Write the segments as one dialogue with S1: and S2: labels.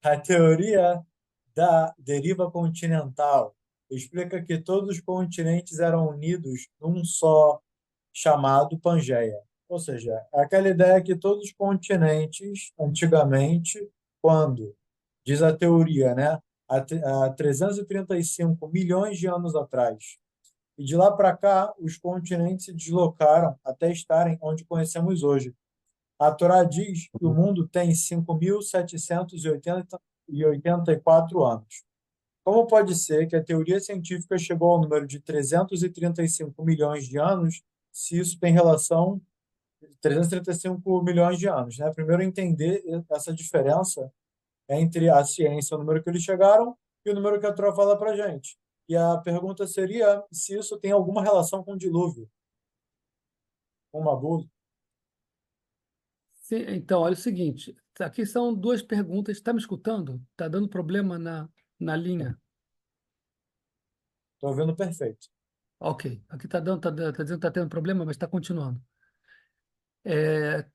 S1: A teoria da deriva continental explica que todos os continentes eram unidos num só, chamado Pangeia. Ou seja, é aquela ideia que todos os continentes, antigamente, quando, diz a teoria, né, há 335 milhões de anos atrás, e de lá para cá, os continentes se deslocaram até estarem onde conhecemos hoje. A Torá diz que o mundo tem 5.784 anos. Como pode ser que a teoria científica chegou ao número de 335 milhões de anos, se isso tem relação 335 milhões de anos, né? Primeiro entender essa diferença entre a ciência, o número que eles chegaram, e o número que a Torá fala para gente. E a pergunta seria se isso tem alguma relação com o dilúvio, com o Mabul.
S2: Sim, então, olha o seguinte, aqui são duas perguntas. Está me escutando? Está dando problema na linha.
S1: Estou vendo perfeito.
S2: Ok, aqui está dando, tá dizendo que está tendo problema, mas está continuando. É,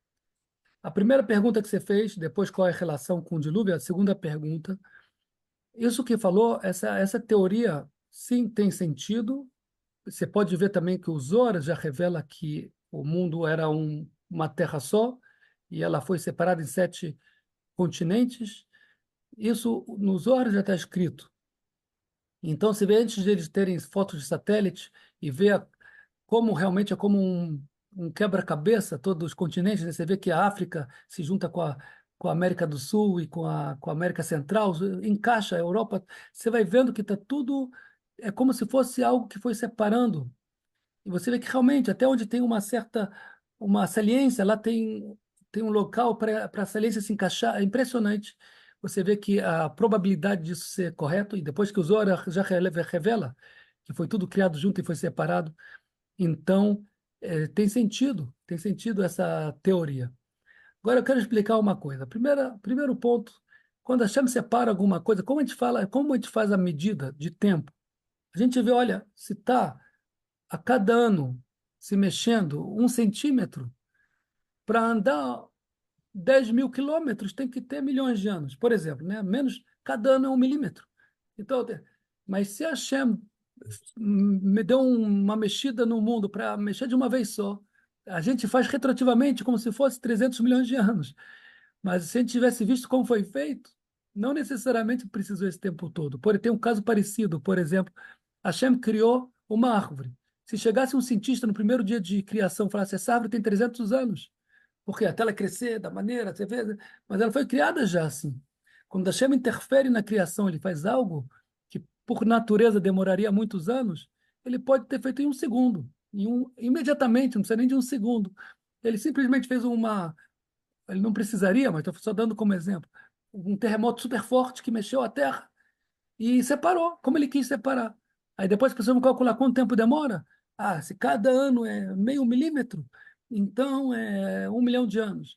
S2: a primeira pergunta que você fez, depois qual é a relação com o dilúvio, a segunda pergunta. Isso que falou, essa teoria, sim, tem sentido. Você pode ver também que o Zohar já revela que o mundo era uma terra só e ela foi separada em sete continentes. Isso no Zohar já está escrito. Então, você vê antes deles terem fotos de satélite e ver como realmente é como um quebra-cabeça, todos os continentes, né? Você vê que a África se junta com a América do Sul e com a América Central, encaixa a Europa. Você vai vendo que está tudo, é como se fosse algo que foi separando. E você vê que realmente, até onde tem uma saliência, lá tem um local para a saliência se encaixar. É impressionante. Você vê que a probabilidade disso ser correto, e depois que o Zohar já revela que foi tudo criado junto e foi separado, então tem sentido essa teoria. Agora eu quero explicar uma coisa. Primeiro ponto, quando a Hashem separa alguma coisa, como a gente fala, como a gente faz a medida de tempo? A gente vê, olha, se está a cada ano se mexendo 1 centímetro, para andar 10.000 quilômetros tem que ter milhões de anos, por exemplo, né? Menos, cada ano é 1 milímetro. Então, mas se a Hashem me deu uma mexida no mundo para mexer de uma vez só, a gente faz retroativamente como se fosse 300 milhões de anos. Mas se a gente tivesse visto como foi feito, não necessariamente precisou esse tempo todo. Tem um caso parecido, por exemplo, Hashem criou uma árvore. Se chegasse um cientista no primeiro dia de criação e falasse, essa árvore tem 300 anos, porque até ela crescer da maneira, você vê, mas ela foi criada já assim. Quando Hashem interfere na criação, ele faz algo que por natureza demoraria muitos anos, ele pode ter feito em um segundo, imediatamente, não precisa nem de um segundo. Ele simplesmente fez ele não precisaria, mas estou só dando como exemplo, um terremoto super forte que mexeu a Terra e separou, como ele quis separar. Aí depois precisamos calcular quanto tempo demora. Ah, se cada ano é meio milímetro, então é 1 milhão de anos.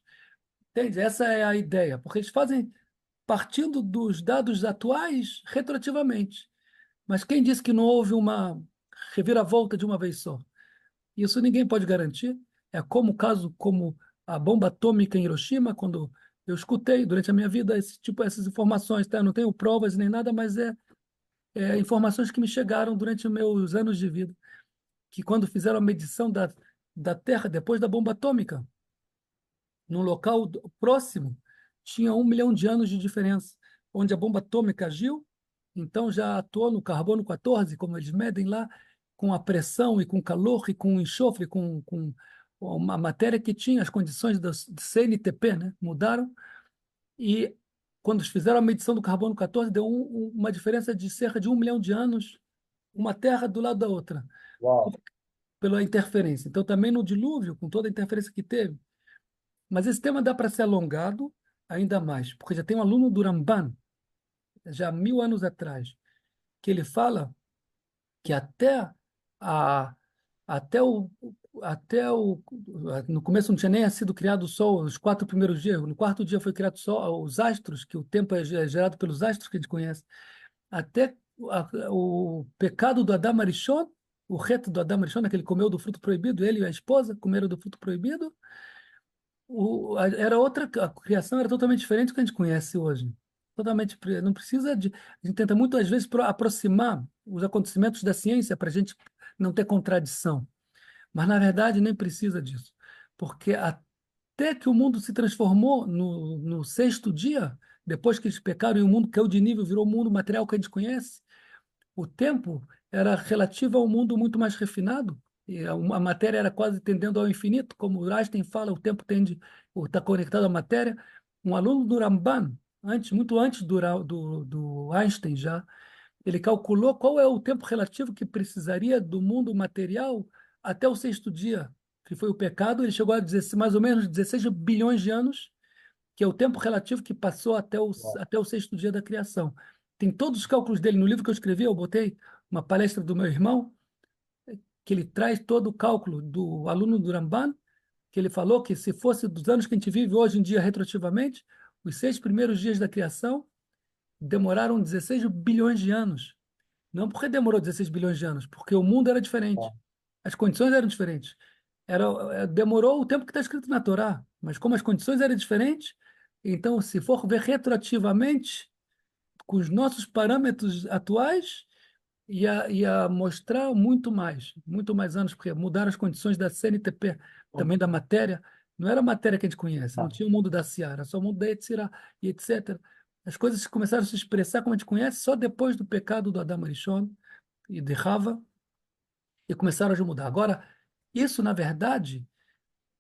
S2: Entende? Essa é a ideia, porque eles fazem partindo dos dados atuais retroativamente. Mas quem disse que não houve uma reviravolta de uma vez só? Isso ninguém pode garantir. É como o caso como a bomba atômica em Hiroshima, quando eu escutei durante a minha vida essas informações, tá? Eu não tenho provas nem nada, mas informações que me chegaram durante os meus anos de vida, que quando fizeram a medição da Terra depois da bomba atômica, num local próximo, tinha 1 milhão de anos de diferença, onde a bomba atômica agiu, então já atuou no carbono 14, como eles medem lá, com a pressão e com calor e com enxofre, com uma matéria que tinha as condições do CNTP, né? Mudaram, e quando fizeram a medição do carbono 14, deu uma diferença de cerca de 1 milhão de anos, uma Terra do lado da outra,
S1: Uau.
S2: pela interferência. Então, também no dilúvio, com toda a interferência que teve, mas esse tema dá para ser alongado ainda mais, porque já tem um aluno do Ramban, já há 1.000 anos atrás, que ele fala que a, até o, até o, no começo não tinha nem sido criado o Sol, os 4 primeiros dias, no quarto dia foi criado o Sol, os astros, que o tempo é gerado pelos astros que a gente conhece, até o pecado do Adam Arishon, o reto do Adam Arishon, que ele comeu do fruto proibido, ele e a esposa comeram do fruto proibido, era outra, a criação era totalmente diferente do que a gente conhece hoje. totalmente, não precisa de, a gente tenta muitas vezes aproximar os acontecimentos da ciência para a gente não ter contradição, mas na verdade nem precisa disso, porque até que o mundo se transformou no sexto dia, depois que eles pecaram e o mundo caiu de nível, virou o mundo material que a gente conhece, o tempo era relativo ao mundo muito mais refinado, e a matéria era quase tendendo ao infinito, como Einstein fala, o tempo tende, está conectado à matéria. Um aluno do Ramban, muito antes do Einstein já, ele calculou qual é o tempo relativo que precisaria do mundo material até o sexto dia, que foi o pecado. Ele chegou a mais ou menos 16 bilhões de anos, que é o tempo relativo que passou até o sexto dia da criação. Tem todos os cálculos dele no livro que eu escrevi, eu botei uma palestra do meu irmão, que ele traz todo o cálculo do aluno do Ramban, que ele falou que se fosse dos anos que a gente vive hoje em dia retroativamente, os 6 primeiros dias da criação demoraram 16 bilhões de anos. Não porque demorou 16 bilhões de anos, porque o mundo era diferente, as condições eram diferentes. Demorou o tempo que está escrito na Torá, mas como as condições eram diferentes, então, se for ver retroativamente, com os nossos parâmetros atuais, ia mostrar muito mais anos, porque mudaram as condições da CNTP, também da matéria. Não era a matéria que a gente conhece, não tinha o mundo da Seara, era só o mundo da Yetzirah, e etc. As coisas começaram a se expressar como a gente conhece só depois do pecado do Adam Arishon e de Rava, e começaram a mudar. Agora, isso, na verdade,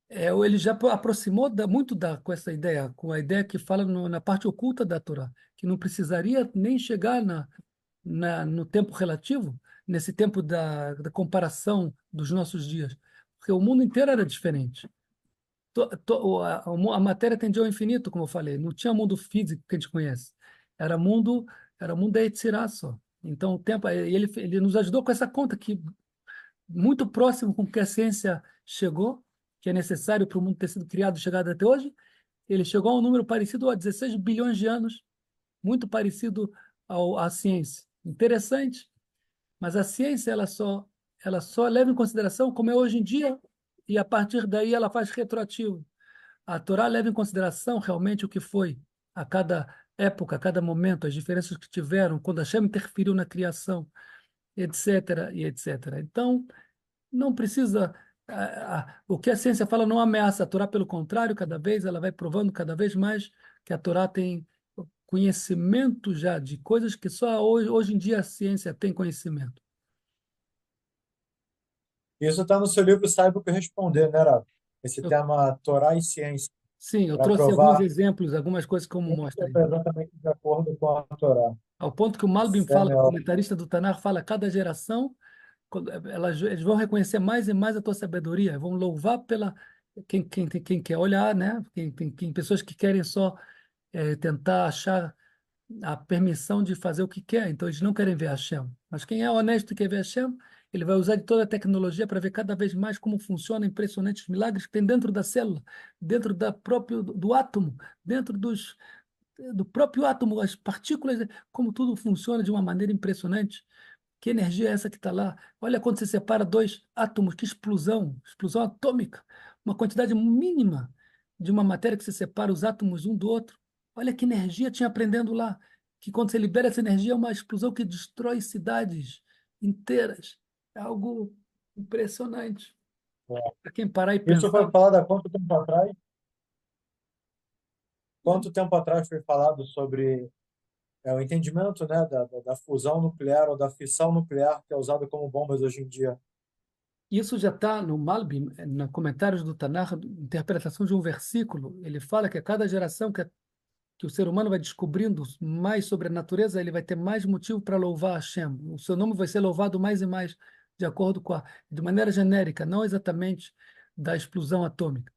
S2: ele já aproximou com essa ideia, com a ideia que fala na parte oculta da Torá, que não precisaria nem chegar no tempo relativo, nesse tempo da comparação dos nossos dias, porque o mundo inteiro era diferente. A matéria tendia ao infinito, como eu falei, não tinha mundo físico que a gente conhece, era mundo, era mundo da Yetzirah só. Então, o tempo, ele nos ajudou com essa conta que muito próximo com que a ciência chegou, que é necessário para o mundo ter sido criado e chegado até hoje, ele chegou a um número parecido a 16 bilhões de anos, muito parecido à ciência. Interessante, mas a ciência ela só leva em consideração como é hoje em dia e a partir daí ela faz retroativo. A Torá leva em consideração realmente o que foi a cada época, a cada momento, as diferenças que tiveram, quando a Hashem interferiu na criação, etc, e etc. Então, não precisa. O que a ciência fala não ameaça a Torá, pelo contrário, cada vez ela vai provando cada vez mais que a Torá tem conhecimento já de coisas que só hoje em dia a ciência tem conhecimento.
S1: Isso está no seu livro Saiba o que Responder, né, Rafa? Esse
S2: Eu-
S1: tema Torá e Ciência,
S2: sim, eu
S1: para
S2: trouxe alguns
S1: provar
S2: exemplos, algumas coisas como
S1: que
S2: mostra aí.
S1: está exatamente de acordo com a Torá.
S2: Ao ponto que o Malbim fala, o
S1: Samuel.
S2: comentarista do Tanar, fala cada geração, eles vão reconhecer mais e mais a tua sabedoria, vão louvar pela quem quer olhar, né? Pessoas que querem só tentar achar a permissão de fazer o que quer. Então, eles não querem ver Hashem. Mas quem é honesto e quer ver Hashem, ele vai usar de toda a tecnologia para ver cada vez mais como funciona impressionantes milagres que tem dentro da célula, dentro do átomo, dentro do próprio átomo, as partículas, como tudo funciona de uma maneira impressionante. Que energia é essa que está lá? Olha quando você separa dois átomos, que explosão, explosão atômica, uma quantidade mínima de uma matéria que você separa os átomos um do outro. Olha que energia tinha aprendendo lá, que quando você libera essa energia é uma explosão que destrói cidades inteiras. É algo impressionante. Para quem parar e
S1: Isso
S2: pensar,
S1: foi falado há quanto tempo atrás? Quanto tempo atrás foi falado sobre o entendimento, né, da fusão nuclear ou da fissão nuclear que é usada como bombas hoje em dia?
S2: isso já está no Malbim, nos comentários do Tanakh, interpretação de um versículo. Ele fala que a cada geração que o ser humano vai descobrindo mais sobre a natureza, ele vai ter mais motivo para louvar Hashem. O seu nome vai ser louvado mais e mais, de acordo de maneira genérica, não exatamente da explosão atômica.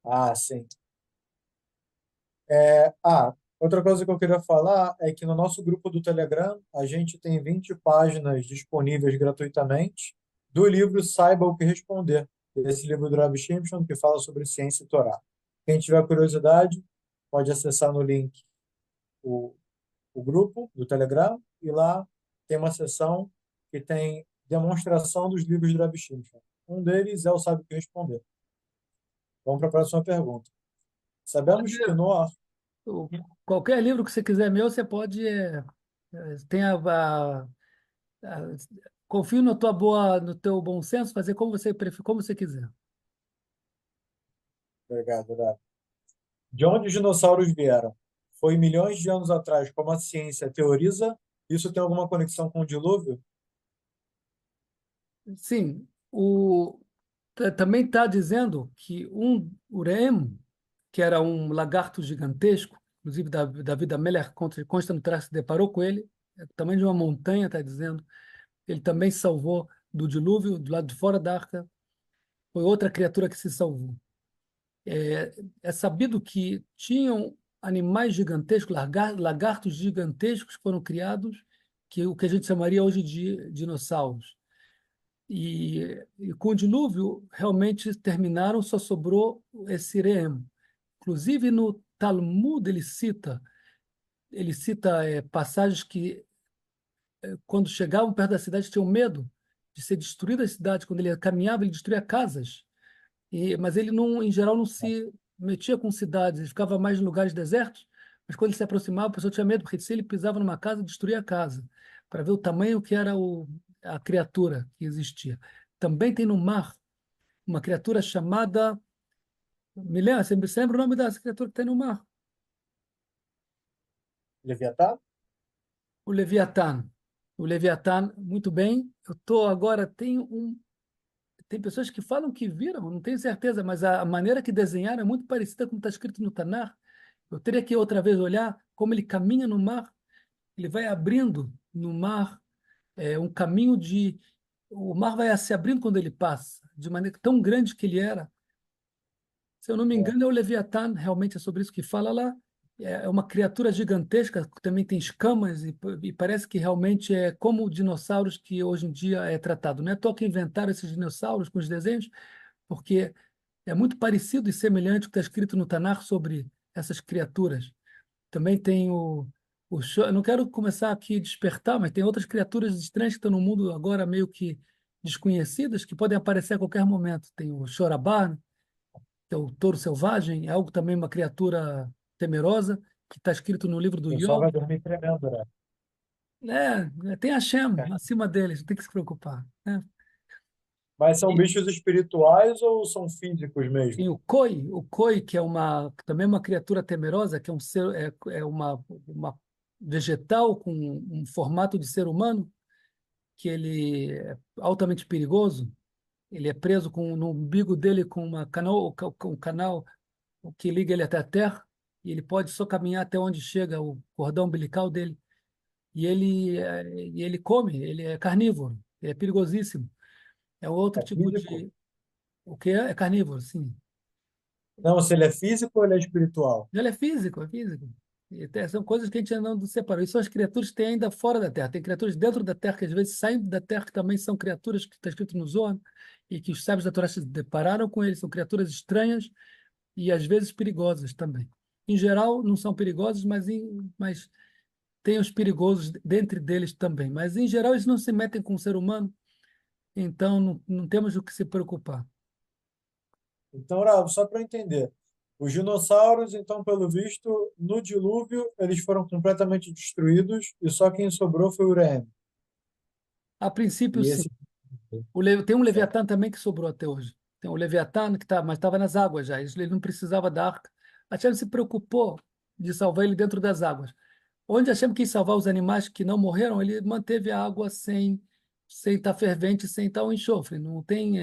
S1: Ah, sim. Outra coisa que eu queria falar é que no nosso grupo do Telegram a gente tem 20 páginas disponíveis gratuitamente do livro Saiba o que Responder, esse livro do Ravi Simpson que fala sobre ciência e Torá. Quem tiver curiosidade pode acessar no link o, o grupo do Telegram e lá tem uma seção que tem demonstração dos livros do Ravi Simpson. Um deles é o Sabe o que Responder. Vamos para a próxima pergunta. Sabemos que
S2: Pode,
S1: Noah...
S2: o- qualquer livro que você quiser meu, você pode. Tem a- confio na tua boa, no teu bom senso, fazer como você prefer, como você quiser.
S1: Obrigado, Horácio. De onde os dinossauros vieram? Foi milhões de anos atrás, como a ciência teoriza? Isso tem alguma conexão com o dilúvio?
S2: Sim, também está dizendo que um Urem, que era um lagarto gigantesco, inclusive David Ameller consta no traço, se deparou com ele, é o tamanho de uma montanha, está dizendo. Ele também salvou do dilúvio, do lado de fora da arca. Foi outra criatura que se salvou. É sabido que tinham animais gigantescos, lagartos gigantescos que foram criados, que o que a gente chamaria hoje de dinossauros. E com o dilúvio, realmente terminaram, só sobrou esse Reem. Inclusive, no Talmud, ele cita passagens que, quando chegavam perto da cidade, tinham medo de ser destruída a cidade. Quando ele caminhava, ele destruía casas. Mas ele, não, em geral, não se metia com cidades, ele ficava mais em lugares desertos. Mas quando ele se aproximava, a pessoa tinha medo, porque se ele pisava numa casa, destruía a casa, para ver o tamanho que era a criatura que existia. Também tem no mar uma criatura chamada. Você lembra o nome dessa criatura que tem no mar?
S1: Leviatã?
S2: O Leviatã. O Leviatã, muito bem. Eu estou agora. Tem pessoas que falam que viram, não tenho certeza, mas a maneira que desenharam é muito parecida com o que está escrito no Tanar. Eu teria que outra vez olhar como ele caminha no mar, ele vai abrindo no mar um caminho de. O mar vai se abrindo quando ele passa, de maneira tão grande que ele era. Se eu não me
S1: É.
S2: engano, é o Leviatã, realmente é sobre isso que fala lá. É uma criatura gigantesca, que também tem escamas, e parece que realmente é como dinossauros que hoje em dia é tratado. Não é à toa que inventaram esses dinossauros com os desenhos, porque é muito parecido e semelhante ao que está escrito no Tanar sobre essas criaturas. Também tem eu não quero começar aqui a despertar, mas tem outras criaturas estranhas que estão no mundo agora meio que desconhecidas, que podem aparecer a qualquer momento. Tem o Chorabá, que é o touro selvagem, é algo também uma criatura temerosa, que está escrito no livro
S1: O
S2: do
S1: pessoal vai
S2: Iov.
S1: dormir tremendo, né?
S2: Tem Hashem acima deles, não tem que se preocupar, né?
S1: Mas são
S2: E
S1: bichos espirituais ou são físicos
S2: tem
S1: mesmo?
S2: o Koi, que é também uma criatura temerosa, que é um ser, é uma vegetal com um formato de ser humano, que ele é altamente perigoso. Ele é preso no umbigo dele com um canal que liga ele até a terra, e ele pode só caminhar até onde chega o cordão umbilical dele. E ele come, ele é carnívoro, ele é perigosíssimo. É outro
S1: É
S2: tipo
S1: físico?
S2: de. O que é? É carnívoro, sim.
S1: Não, se ele é físico ou ele é espiritual?
S2: Ele é físico, é físico. São coisas que a gente ainda não separou. E são as criaturas que tem ainda fora da Terra. Tem criaturas dentro da Terra que às vezes saem da Terra, que também são criaturas que está escrito no Zohar, e que os sábios da Torá se depararam com eles. São criaturas estranhas e às vezes perigosas também. Em geral, não são perigosos, mas tem os perigosos dentre deles também. Mas em geral, eles não se metem com o ser humano, então não temos o que se preocupar.
S1: Então, Raul, só para eu entender. Os dinossauros, então, pelo visto, no dilúvio, eles foram completamente destruídos e só quem sobrou foi o Urem.
S2: A princípio,
S1: E
S2: sim.
S1: esse.
S2: Tem um
S1: Certo.
S2: Leviatã também que sobrou até hoje. Tem o Leviatã que tá, mas estava nas águas já. Ele não precisava da arca. A Hashem se preocupou de salvar ele dentro das águas. Onde a Hashem quis salvar os animais que não morreram, ele manteve a água sem estar fervente, sem estar o enxofre. Não tem,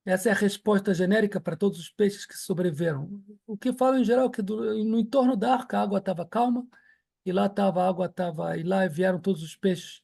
S2: essa é a resposta genérica para todos os peixes que sobreviveram. O que falam em geral é que no entorno da arca a água estava calma, e lá estava a água, e lá vieram todos os peixes